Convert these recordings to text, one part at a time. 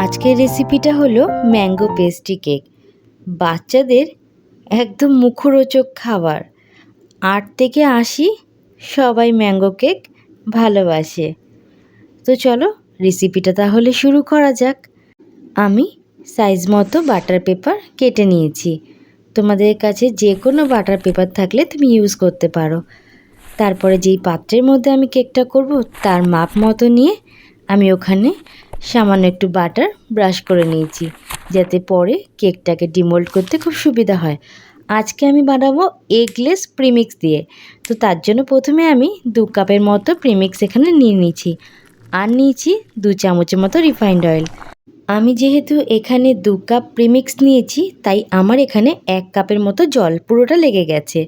আজকের রেসিপিটা হলো ম্যাঙ্গো পেস্ট্রি কেক। বাচ্চাদের একদম মুখরোচক খাবার। 8 থেকে 80 সবাই ম্যাঙ্গো কেক ভালোবাসে। তো চলো রেসিপিটা তাহলে শুরু করা যাক। আমি সাইজ মতো বাটার পেপার কেটে নিয়েছি। তোমাদের কাছে যে কোনো বাটার পেপার থাকলে তুমি ইউজ করতে পারো। তারপরে যেই পাত্রের মধ্যে আমি কেকটা করব তার মাপ মতো নিয়ে আমি ওখানে সামান্য একটু বাটার ব্রাশ করে নিয়েছি, যাতে পরে কেকটাকে ডিমোল্ড করতে খুব সুবিধা হয়। আজকে আমি বানাবো এগলেস প্রিমিক্স দিয়ে। তো তার জন্য প্রথমে আমি 2 কাপের মতো প্রিমিক্স এখানে নিয়ে নিয়েছি, আর নিয়েছি 2 চামচের মতো রিফাইন্ড অয়েল। আমি যেহেতু এখানে 2 কাপ প্রিমিক্স নিয়েছি, তাই আমার এখানে 1 কাপের মতো জল পুরোটা লেগে গেছে।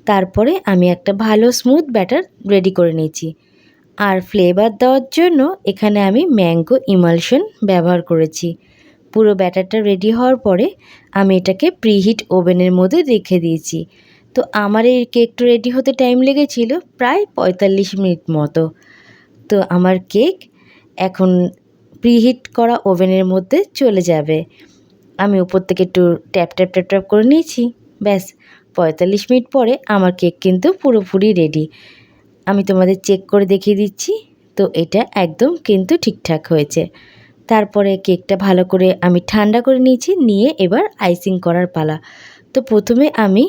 তারপরে আমি একটা ভালো স্মুথ ব্যাটার রেডি করে নিয়েছি। আর ফ্লেভার দেওয়ার জন্য এখানে আমি ম্যাঙ্গো ইমালশন ব্যবহার করেছি। পুরো ব্যাটারটা রেডি হওয়ার পরে আমি এটাকে প্রিহিট ওভেনের মধ্যে রেখে দিয়েছি। তো আমার এই কেকটা রেডি হতে টাইম লেগেছিল প্রায় 45 মিনিট মতো। তো আমার কেক এখন প্রিহিট করা ওভেনের মধ্যে চলে যাবে। আমি উপর থেকে একটু ট্যাপ ট্যাপ ট্যাপ ট্যাপ করে নিয়েছি। ব্যাস 45 মিনিট পরে আমার কেক কিন্তু পুরোপুরি রেডি। আমি তোমাদের চেক করে দেখিয়ে দিচ্ছি। তো এটা একদম কিন্তু ঠিকঠাক হয়েছে। তারপরে কেকটা ভালো করে আমি ঠান্ডা করে নিয়েছি, নিয়ে এবার আইসিং করার পালা। তো প্রথমে আমি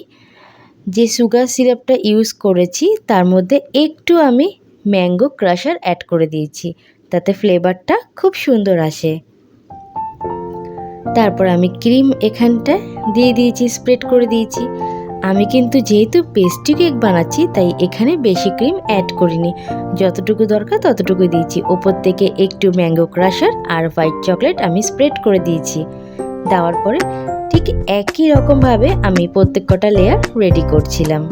যে সুগার সিরাপটা ইউজ করেছি তার মধ্যে একটু আমি ম্যাঙ্গো ক্রাশার অ্যাড করে দিয়েছি, তাতে ফ্লেভারটা খুব সুন্দর আসে। তারপর আমি ক্রিম এখানটায় দিয়ে দিয়েছি, স্প্রেড করে দিয়েছি। আমি কিন্তু যেহেতু পেস্ট্রি কেক বানাচ্ছি তাই এখানে বেশি ক্রিম অ্যাড করিনি, যতটুকু দরকার ততটুকু দিয়েছি। ওপর থেকে একটু ম্যাঙ্গো ক্রাশার আর হোয়াইট চকলেট আমি স্প্রেড করে দিয়েছি। দেওয়ার পরে ঠিক একই রকমভাবে আমি প্রত্যেক কটা লেয়ার রেডি করছিলাম।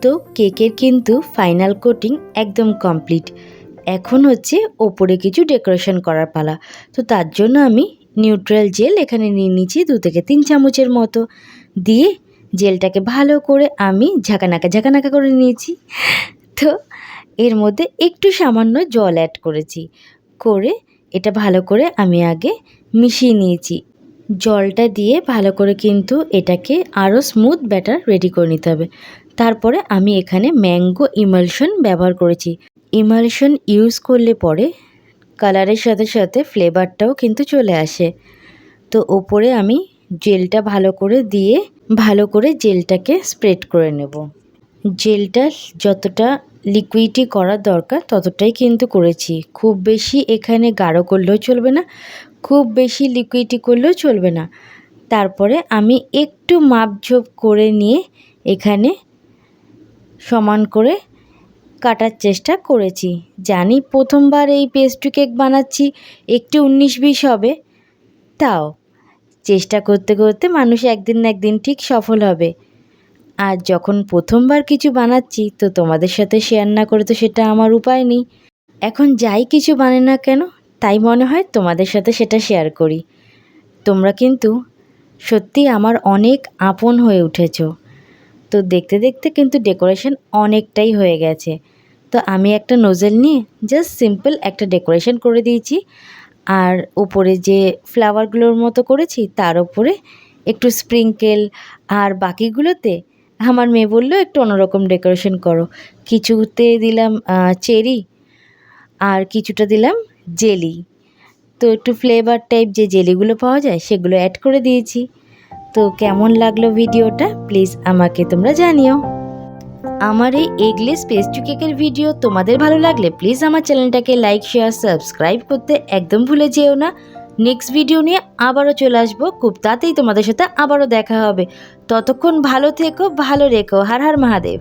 তো কেকের কিন্তু ফাইনাল কোটিং একদম কমপ্লিট। এখন হচ্ছে ওপরে কিছু ডেকোরেশন করার পালা। তো তার জন্য আমি নিউট্রাল জেল এখানে নিয়ে নিয়েছি 2 থেকে 3 চামচের মতো, দিয়ে জেলটাকে ভালো করে আমি ঝাঁকানাকা করে নিয়েছি। তো এর মধ্যে একটু সামান্য জল অ্যাড করেছি, করে এটা ভালো করে আমি আগে মিশিয়ে নিয়েছি। জলটা দিয়ে ভালো করে কিন্তু এটাকে আরও স্মুথ ব্যাটার রেডি করে নিতে হবে। তারপরে আমি এখানে ম্যাঙ্গো ইমালশন ব্যবহার করেছি। ইমালশন ইউজ করলে পরে কালারের সাথে সাথে ফ্লেভারটাও কিন্তু চলে আসে। তো ওপরে আমি জেলটা ভালো করে দিয়ে ভালো করে জেলটাকে স্প্রেড করে নেব। জেলটা যতটা লিকুইডই করার দরকার ততটাই কিন্তু করেছি। খুব বেশি এখানে গাঢ় করলেও চলবে না, খুব বেশি লিকুইডই করলেও চলবে না। তারপরে আমি একটু মাপঝোপ করে নিয়ে এখানে সমান করে কাটার চেষ্টা করেছি। জানি প্রথমবার এই পেস্ট্রি কেক বানাচ্ছি, একটু 19-20 হবে, তাও চেষ্টা করতে করতে মানুষ একদিন না একদিন ঠিক সফল হবে। আর যখন প্রথমবার কিছু বানাচ্ছি তো তোমাদের সাথে শেয়ার না করে তো সেটা আমার উপায় নেই। এখন যাই কিছু বানাই না কেন তাই মনে হয় তোমাদের সাথে সেটা শেয়ার করি। তোমরা কিন্তু সত্যি আমার অনেক আপন হয়ে উঠেছো। তো দেখতে দেখতে কিন্তু ডেকোরেশন অনেকটাই হয়ে গেছে। তো আমি একটা নোজেল নিয়ে জাস্ট সিম্পল একটা ডেকোরেশন করে দিয়েছি, আর উপরে যে ফ্লাওয়ারগুলোর মতো করেছি তার উপরে একটু স্প্রিঙ্কেল, আর বাকিগুলোতে আমার মেয়ে বললো একটু অন্যরকম ডেকোরেশন করো। কিছুতে দিলাম চেরি, আর কিছুটা দিলাম জেলি। তো একটু ফ্লেভার টাইপ যে জেলিগুলো পাওয়া যায় সেগুলো অ্যাড করে দিয়েছি। তো কেমন লাগলো ভিডিওটা প্লিজ আমাকে তোমরা জানিও। আমার এই এগলেস পেস্ট্রি কেকের ভিডিও তোমাদের ভালো লাগলে প্লিজ আমার চ্যানেলটাকে লাইক শেয়ার সাবস্ক্রাইব করতে একদম ভুলে যেও না। নেক্সট ভিডিও নিয়ে আবারও চলে আসবো, খুব তাড়াতাড়ি তোমাদের সাথে আবারও দেখা হবে। ততক্ষণ ভালো থেকো, ভালো রেখো। হর হর মহাদেব।